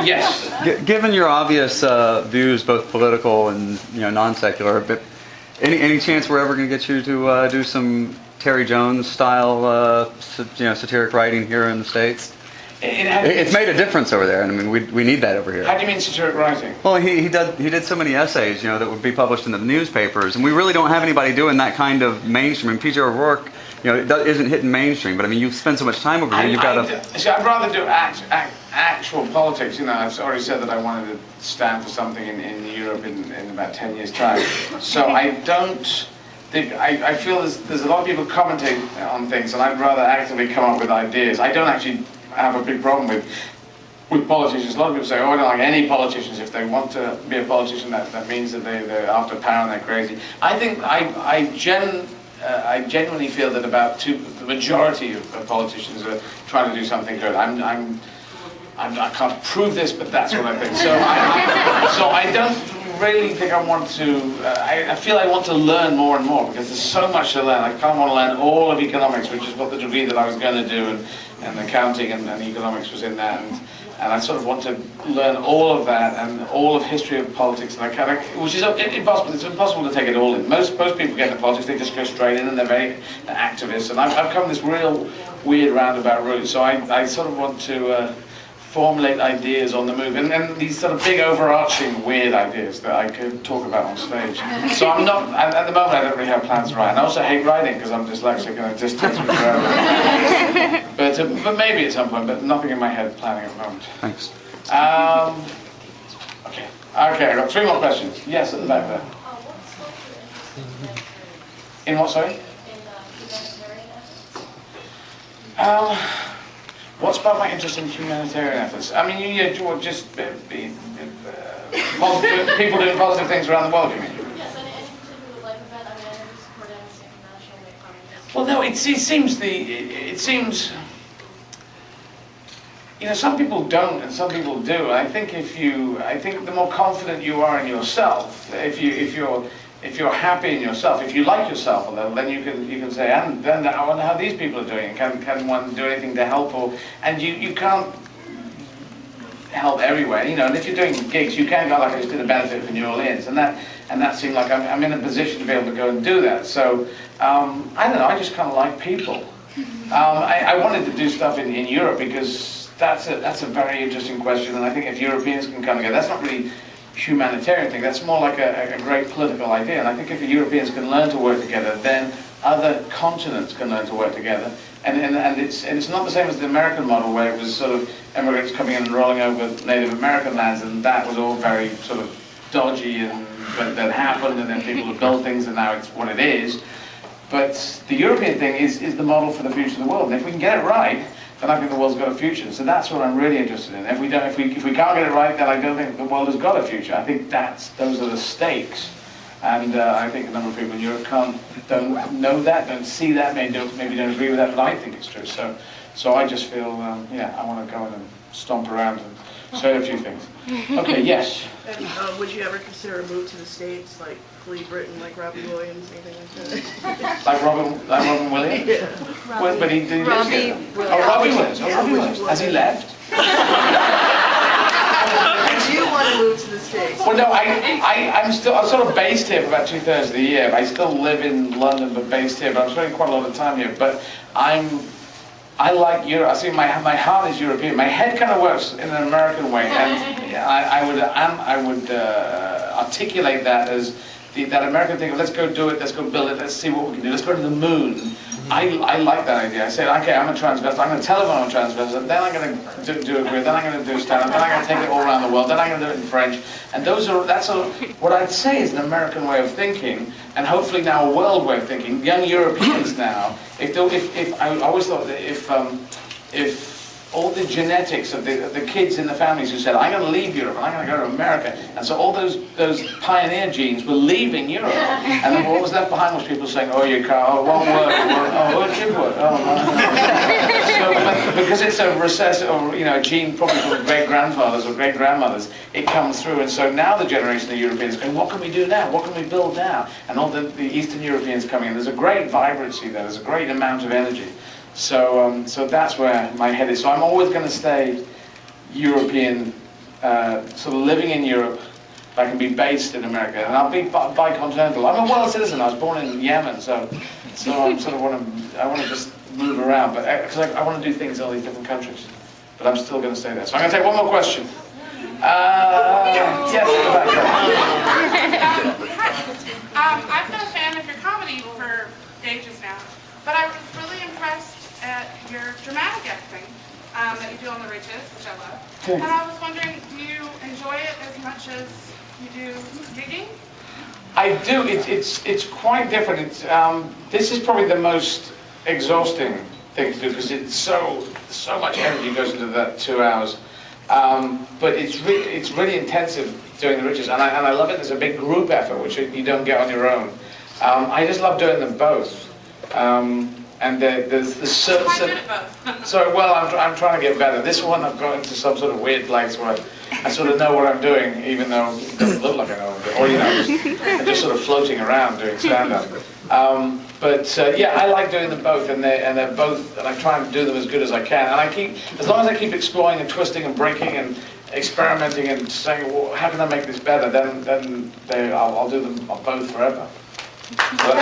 Yes. Given your obvious views, both political and non-secular, but any chance we're ever going to get you to do some Terry Jones style satiric writing here in the States? It's made a difference over there, and I mean we need that over here. How do you mean satiric writing? Well, he did so many essays, that would be published in the newspapers, and we really don't have anybody doing that kind of mainstream. And P.J. O'Rourke, isn't hitting mainstream, but I mean you spend so much time over here. You've got to. See, I'd rather do actual politics. I've already said that I wanted to stand for something in Europe in about 10 years' time. So I don't. I feel there's a lot of people commenting on things, and I'd rather actively come up with ideas. I don't actually have a big problem with politicians. A lot of people say, oh, I don't like any politicians. If they want to be a politician, that means that they're after power and they're crazy. I think I genuinely feel that the majority of politicians are trying to do something good. I can't prove this, but that's what I think. So I don't really think I want to. I feel I want to learn more and more, because there's so much to learn. I kind of want to learn all of economics, which is what the degree that I was going to do, and accounting and economics was in that. And I sort of want to learn all of that and all of history of politics, and which is impossible. It's impossible to take it all in. Most people get into politics, they just go straight in, and they're very activists. And I've come this real weird roundabout route. So I sort of want to formulate ideas on the move, and these sort of big overarching weird ideas that I could talk about on stage. So I'm not, at the moment I don't really have plans to write, and I also hate writing because I'm dyslexic and it just takes me forever. But maybe at some point, but nothing in my head planning at the moment. Thanks. Okay, I've got 3 more questions. Yes, at the back there. In what, sorry? What sparked my interest in humanitarian efforts? I mean, you just be positive, people doing positive things around the world, you mean? Yes, and anything to do with life event. I mean, I know you support Amnesty International. Well, no, it seems. Some people don't and some people do. I think I think the more confident you are in yourself, if you're happy in yourself, if you like yourself, then you can say, and then I wonder how these people are doing. Can one do anything to help? And you can't help everywhere, and if you're doing gigs, you can't go like I just did a benefit for New Orleans, and that seemed like I'm in a position to be able to go and do that. So I don't know. I just kind of like people. I wanted to do stuff in Europe because that's a very interesting question, and I think if Europeans can come together, that's not really humanitarian thing. That's more like a great political idea. And I think if the Europeans can learn to work together, then other continents can learn to work together. And it's not the same as the American model, where it was sort of immigrants coming in and rolling over Native American lands, and that was all very sort of dodgy, and that happened, and then people would build things, and now it's what it is. But the European thing is the model for the future of the world. And if we can get it right, then I think the world's got a future. So that's what I'm really interested in. If we can't get it right, then I don't think the world has got a future. I think those are the stakes. And I think a number of people in Europe don't know that, don't see that, maybe don't agree with that, but I think it's true. So I just feel, I want to go in and stomp around and say a few things. Okay, yes. And would you ever consider a move to the States, like flee Britain, like Robbie Williams, anything like that? Like Robin Williams? Yeah. But he lives here. Robbie Williams. Has he left? Do you want to move to the States? Well, no, I'm sort of based here for about 2/3 of the year. I still live in London, but based here. But I'm spending quite a lot of time here. But I like Europe. I see my heart is European. My head kind of works in an American way, and I would articulate that as that American thing of let's go do it, let's go build it, let's see what we can do, let's go to the moon. I like that idea. I say, okay, I'm a transvestite, I'm going to tell everyone I'm a transvestite, then I'm going to do a career, then I'm going to do stand-up, then I'm going to take it all around the world, then I'm going to do it in French. And that's what I'd say is an American way of thinking, and hopefully now a world way of thinking. Young Europeans now, I always thought that if all the genetics of the kids in the families who said, I'm going to leave Europe and I'm going to go to America. And so all those pioneer genes were leaving Europe. And then what was left behind was people saying, oh, you can't, oh, it won't work, it should work. Oh, no. So, but because it's a recessive, or a gene probably from great-grandfathers or great-grandmothers, it comes through. And so now the generation of Europeans are going, what can we do now? What can we build now? And all the Eastern Europeans coming in. There's a great vibrancy there. There's a great amount of energy. So that's where my head is. So I'm always going to stay European, sort of living in Europe. If I can be based in America, and I'll be bicontinental. I'm a world citizen. I was born in Yemen, so I sort of want to just move around, but because I want to do things in all these different countries. But I'm still going to stay there. So I'm going to take one more question. Yes, in the back there. I've been a fan of your comedy for ages now, but I was really impressed at your dramatic acting that you do on The Riches, which I love. Okay. And I was wondering, do you enjoy it as much as you do gigging? I do. It's quite different. It's this is probably the most exhausting thing to do because it's so much energy goes into that 2 hours. But it's really intensive doing The Riches, and I love it. There's a big group effort which you don't get on your own. I just love doing them both. And there's certain. Quite good at both. So well, I'm trying to get better. This one I've got into some sort of weird place where I sort of know what I'm doing, even though it doesn't look like I know what I'm doing. Or I'm just sort of floating around doing stand-up. Yeah, I like doing them both, and they're both, and I try and do them as good as I can. And as long as I keep exploring and twisting and breaking and experimenting and saying, well, how can I make this better? Then I'll do them both forever. So